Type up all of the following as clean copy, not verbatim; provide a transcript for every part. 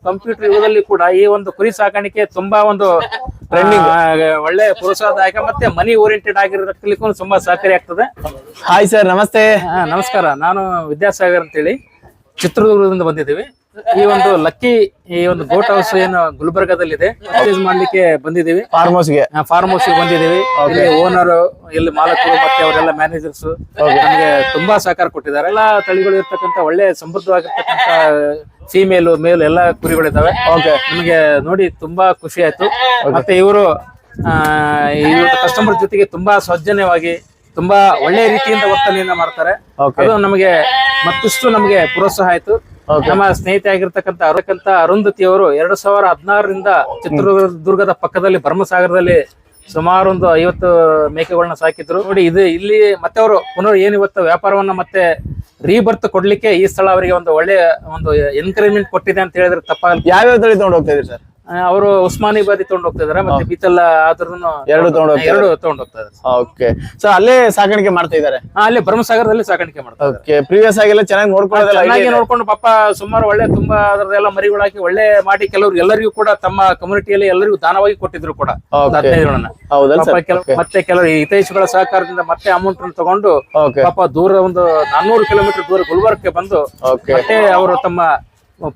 Computer ಯುಗದಲ್ಲಿ ಕೂಡ ಈ ಒಂದು ಕುರಿ ಸಾಕಾಣಿಕೆ ತುಂಬಾ ಒಂದು ಒಳ್ಳೆ ಪ್ರೋತ್ಸಾಹದಾಯಕ ಮತ್ತೆ ಮನಿ ಓರಿಯೆಂಟೆಡ್ ಆಗಿರೋದಕ್ಕೂ ತುಂಬಾ ಸಹಕಾರಿ ಆಗ್ತದೆ. ಹಾಯ್ ಸರ್, ನಮಸ್ತೆ. ನಮಸ್ಕಾರ, ನಾನು ವಿದ್ಯಾಸಾಗರ್ ಅಂತೇಳಿ ಚಿತ್ರದುರ್ಗದಿಂದ ಬಂದಿದ್ದೀವಿ. ಈ ಒಂದು ಲಕ್ಕಿ ಈ ಒಂದು ಗೋಟ್ ಹೌಸ್ ಏನು ಗುಲ್ಬರ್ಗಾದಲ್ಲಿದೆ ಪರ್ಚೇಸ್ ಮಾಡ್ಲಿಕ್ಕೆ ಬಂದಿದ್ದೀವಿ. ಫಾರ್ಮ್ ಹೌಸ್ ಗೆ ಬಂದಿದ್ದೀವಿ. ಇಲ್ಲಿ ಓನರ್, ಇಲ್ಲಿ ಮಾಲಕರು ಮತ್ತೆ ಅವರೆಲ್ಲ ಮ್ಯಾನೇಜರ್ಸ್ ನಮಗೆ ತುಂಬಾ ಸಹಕಾರ ಕೊಟ್ಟಿದ್ದಾರೆ. ಎಲ್ಲ ತಳಿಗಳು ಇರ್ತಕ್ಕಂಥ ಒಳ್ಳೆ ಸಮೃದ್ಧವಾಗಿರ್ತಕ್ಕಂಥ ಫೀಮೇಲ್ ಮೇಲ್ ಎಲ್ಲ ಕುರಿಗಳಿದ್ದಾವೆ. ನಮಗೆ ನೋಡಿ ತುಂಬಾ ಖುಷಿ ಆಯ್ತು. ಮತ್ತೆ ಇವರು ಕಸ್ಟಮರ್ ಜೊತೆಗೆ ತುಂಬಾ ಸೌಜನ್ಯವಾಗಿ ತುಂಬಾ ಒಳ್ಳೆ ರೀತಿಯಿಂದ ವರ್ತನೆಯನ್ನ ಮಾಡ್ತಾರೆ. ಅದು ನಮಗೆ ಮತ್ತಷ್ಟು ನಮಗೆ ಪ್ರೋತ್ಸಾಹ ಆಯ್ತು. ನಮ್ಮ ಸ್ನೇಹಿತೆ ಆಗಿರ್ತಕ್ಕಂಥ ಅರುಂಧತಿ ಅವರು 2016ರಿಂದ ಚಿತ್ರದುರ್ಗದ ಪಕ್ಕದಲ್ಲಿ ಭರಮಸಾಗರದಲ್ಲಿ ಸುಮಾರು ಒಂದು 50 ಮೇಕೆಗಳನ್ನ ಸಾಕಿದ್ರು. ನೋಡಿ ಇದು ಇಲ್ಲಿ ಮತ್ತೆ ಅವರು ಪುನರ್ ಇವತ್ತು ವ್ಯಾಪಾರವನ್ನ ಮತ್ತೆ ರೀಬರ್ತ್ ಕೊಡ್ಲಿಕ್ಕೆ ಈ ಸ್ಥಳ ಅವರಿಗೆ ಒಂದು ಒಳ್ಳೆ ಒಂದು ಎನ್ಕರೇಜ್ಮೆಂಟ್ ಕೊಟ್ಟಿದೆ ಅಂತ ಹೇಳಿದ್ರೆ ತಪ್ಪಾಗಲ್ಲ. ಯಾವ್ಯಾವ ತಳಿ ತಗೊಂಡು ಹೋಗ್ತಾ ಇದ್ರಿ ಸರ್? ಅವರು ಉಸ್ಮಾನಿಬಾದಿ ತಗೊಂಡು ಹೋಗ್ತಾ ಇದಾರೆ, ಮತ್ತೆ ಬೀತಲ್ಲ ಆದ್ರೂ ಎರಡು ತಗೊಂಡು ಹೋಗ್ತಾ ಇದಾರೆ. ಓಕೆ ಸರ್, ಅಲ್ಲೇ ಸಾಕಾಣಿಕೆ ಮಾಡ್ತಾ ಇದಾರೆ? ಅಲ್ಲಿ ಭರಮಸಾಗರದಲ್ಲಿ ಸಾಕಾಣಿಕೆ ಮಾಡ್ತಾರೆ. ಓಕೆ, ಪ್ರೀವಿಯಸ್ ಆಗಿ ಎಲ್ಲ ಚೆನ್ನಾಗಿ ನೋಡ್ಕೊಂಡು ಪಾಪ ಸುಮಾರು ಒಳ್ಳೆ ತುಂಬಾ ಅದರದೆಲ್ಲ ಮರಿಗಳಾಕಿ ಒಳ್ಳೆ ಮಾಡಿ ಕೆಲವರು ಎಲ್ಲರಿಗೂ ಕೂಡ ತಮ್ಮ ಕಮ್ಯುನಿಟಿಯಲ್ಲಿ ಎಲ್ಲರಿಗೂ ದಾನವಾಗಿ ಕೊಟ್ಟಿದ್ರು ಕೂಡ 15 ಮತ್ತೆ ಕೆಲವರು ಹಿತೈಷಿಗಳ ಸಹಕಾರದಿಂದ ಮತ್ತೆ ಅಮೌಂಟ್ ತಗೊಂಡು ಪಾಪ ದೂರ ಒಂದು 400 ಕಿಲೋಮೀಟರ್ ದೂರ ಗುಲ್ಬರ್ಗಕ್ಕೆ ಬಂದು ಮತ್ತೆ ಅವರು ತಮ್ಮ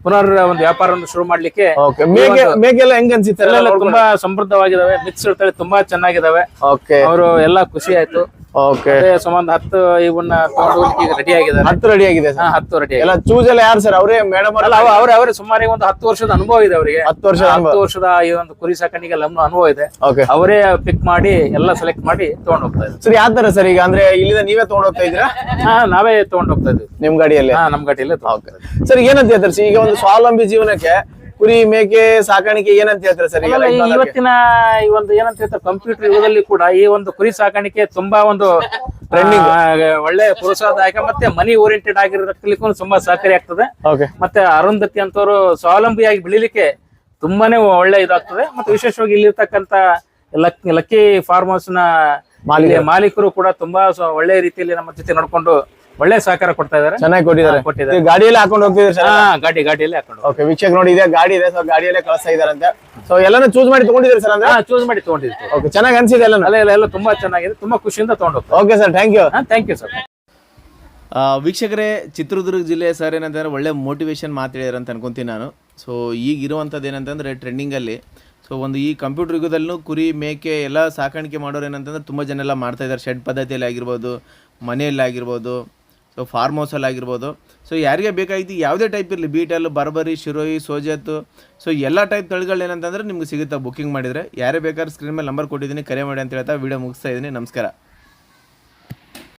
ಪುನರ್ ಒಂದು ವ್ಯಾಪಾರವನ್ನು ಶುರು ಮಾಡ್ಲಿಕ್ಕೆ. ಮೇಕೆಲ್ಲ ಹೆಂಗ್ ಅನ್ಸುತ್ತೆ? ತುಂಬಾ ಸಮೃದ್ಧವಾಗಿದಾವೆ, ಮಿಕ್ಸ್ಡ್ ತಳಿ ತುಂಬಾ ಚೆನ್ನಾಗಿದಾವೆ. ಅವರು ಎಲ್ಲಾ ಖುಷಿ ಆಯ್ತು. ಸುಮಾರು 10 ಇವನ್ನ ತಗೊಂಡು ರೆಡಿ ಆಗಿದೆ. 10 ರೆಡಿ ಆಗಿದೆ. 10 ರೆಡಿ ಎಲ್ಲ ಚೂಸ್ ಎಲ್ಲ ಯಾರು ಸರ್? ಅವರೇ ಮೇಡಮ್? ಅವರೇ ಸುಮಾರು ಒಂದು 10 ವರ್ಷದ ಅನುಭವ ಇದೆ ಅವರಿಗೆ. 10 ವರ್ಷದ ಈ ಒಂದು ಕುರಿ ಸಾಕಾಣಿಕೆ ಅನುಭವ ಇದೆ. ಅವರೇ ಪಿಕ್ ಮಾಡಿ ಎಲ್ಲ ಸೆಲೆಕ್ಟ್ ಮಾಡಿ ತಗೊಂಡ್ ಹೋಗ್ತಾ ಇದ್ದಾರೆ. ಸರ್, ಯಾವ ತರ ಸರ್? ಈಗ ಅಂದ್ರೆ ಇಲ್ಲಿಂದ ನೀವೇ ತಗೊಂಡ್ ಹೋಗ್ತಾ ಇದ್ದೀರಾ? ನಾವೇ ತಗೊಂಡ್ ಹೋಗ್ತಾ ಇದ್ವಿ ನಿಮ್ ಗಾಡಿಯಲ್ಲಿ. ನಮ್ ಗಾಡಿಯಲ್ಲಿ. ಸರ್, ಏನಂತ ಹೇಳ್ತಾರೆ ಸರ್ ಈಗ ಒಂದು ಸ್ವಾವಲಂಬಿ ಜೀವನಕ್ಕೆ ಕುರಿ ಮೇಕೆ ಸಾಕಾಣಿಕೆ ಏನಂತ ಹೇಳ್ತಾರೆ ಸರ್? ಇವತ್ತಿನ ಈ ಒಂದು ಏನಂತ ಹೇಳ್ತಾರೆ ಕಂಪ್ಯೂಟರ್ ಯುಗದಲ್ಲಿ ಕೂಡ ಈ ಒಂದು ಕುರಿ ಸಾಕಾಣಿಕೆ ತುಂಬಾ ಒಂದು ಒಳ್ಳೆ ಪ್ರೋತ್ಸಾಹದಾಯಕ ಮತ್ತೆ ಮನಿ ಓರಿಯೆಂಟೆಡ್ ಆಗಿರೋದಕ್ಕೂ ತುಂಬಾ ಸಹಕಾರಿ ಆಗ್ತದೆ. ಮತ್ತೆ ಅರುಂಧತಿ ಅಂತವರು ಸ್ವಾವಲಂಬಿಯಾಗಿ ಬೆಳಿಲಿಕ್ಕೆ ತುಂಬಾನೇ ಒಳ್ಳೆ ಇದಾಗ್ತದೆ. ಮತ್ತೆ ವಿಶೇಷವಾಗಿ ಇಲ್ಲಿರ್ತಕ್ಕಂಥ ಲಕ್ಕಿ ಫಾರ್ಮ್ ಹೌಸ್ ನ ಮಾಲೀಕರು ಕೂಡ ತುಂಬಾ ಒಳ್ಳೆ ರೀತಿಯಲ್ಲಿ ನಮ್ಮ ಜೊತೆ ನಡ್ಕೊಂಡು ಒಳ್ಳೆ ಸಹಕಾರ ಕೊಡ್ತಾ ಇದಾರೆ. ಚೆನ್ನಾಗಿ ಕೊಟ್ಟಿದ್ದಾರೆ. ಗಾಡಿಯಲ್ಲಿ ಹಾಕೊಂಡು ಹೋಗ್ತಿದ್ದಾರೆ ಸರ್? ಗಾಡಿಯಲ್ಲಿ ಹಾಕೊಂಡು. ಓಕೆ, ವೀಕ್ಷಕ ನೋಡಿ, ಇದೆ ಗಾಡಿ ಇದೆ. ಸೊ ಗಾಡಿಯಲ್ಲೇ ಕಳಿಸ್ತಾ ಇದಾರಂತೆ. ಸೊ ಎಲ್ಲಾನು ಚೂಸ್ ಮಾಡಿ ತಗೊಂಡಿದ್ದೀರಿ ಸರ್? ಅಂದ್ರೆ ಚೂಸ್ ಮಾಡಿ ತಗೊಂಡಿದ್ದೀವಿ. ಓಕೆ, ಚೆನ್ನಾಗಿ ಅನ್ಸಿದೆ ಎಲ್ಲ ತುಂಬಾ ಚೆನ್ನಾಗಿದೆ. ತುಂಬಾ ಖುಷಿಯಿಂದ ತಗೊಂಡು. Okay sir, thank you. Thank you sir. ವೀಕ್ಷಕರೇ, ಚಿತ್ರದುರ್ಗ ಜಿಲ್ಲೆ ಸರ್ ಏನಂತಂದ್ರೆ ಒಳ್ಳೆ ಮೋಟಿವೇಶನ್ ಮಾತಾಡಿದಾರೆ ಅಂತ ಅನ್ಕೊಂತೀನಿ ನಾನು. ಸೊ ಈಗ ಇರುವಂಥದ್ದು ಏನಂತಂದರೆ ಟ್ರೆಂಡಿಂಗಲ್ಲಿ ಒಂದು ಈ ಕಂಪ್ಯೂಟರ್ ಯುಗದಲ್ಲೂ ಕುರಿ ಮೇಕೆ ಎಲ್ಲ ಸಾಕಾಣಿಕೆ ಮಾಡೋರು ಏನಂತಂದ್ರೆ ತುಂಬ ಜನ ಎಲ್ಲ ಮಾಡ್ತಾಯಿದ್ದಾರೆ. ಶೆಡ್ ಪದ್ಧತಿಯಲ್ಲಿ ಆಗಿರ್ಬೋದು, ಮನೆಯಲ್ಲಿ ಆಗಿರ್ಬೋದು, ಸೊ ಫಾರ್ಮ್ ಹೌಸಲ್ಲಿ ಆಗಿರ್ಬೋದು. ಸೊ ಯಾರಿಗೆ ಬೇಕಾಗಿತ್ತು ಯಾವುದೇ ಟೈಪ್ ಇರಲಿ, ಬೀಟಲ್, ಬರ್ಬರಿ, ಶಿರೋಯಿ, ಸೋಜತ್ತು, ಸೊ ಎಲ್ಲ ಟೈಪ್ ತಳಿಗಳು ಏನಂತಂದರೆ ನಿಮ್ಗೆ ಸಿಗುತ್ತೆ ಬುಕ್ಕಿಂಗ್ ಮಾಡಿದರೆ. ಯಾರೇ ಬೇಕಾದ್ರೆ ಸ್ಕ್ರೀನ್ ಮೇಲೆ ನಂಬರ್ ಕೊಟ್ಟಿದ್ದೀನಿ, ಕರೆ ಮಾಡಿ ಅಂತ ಹೇಳ್ತಾ ವಿಡಿಯೋ ಮುಗಿಸ್ತಾ ಇದ್ದೀನಿ. ನಮಸ್ಕಾರ.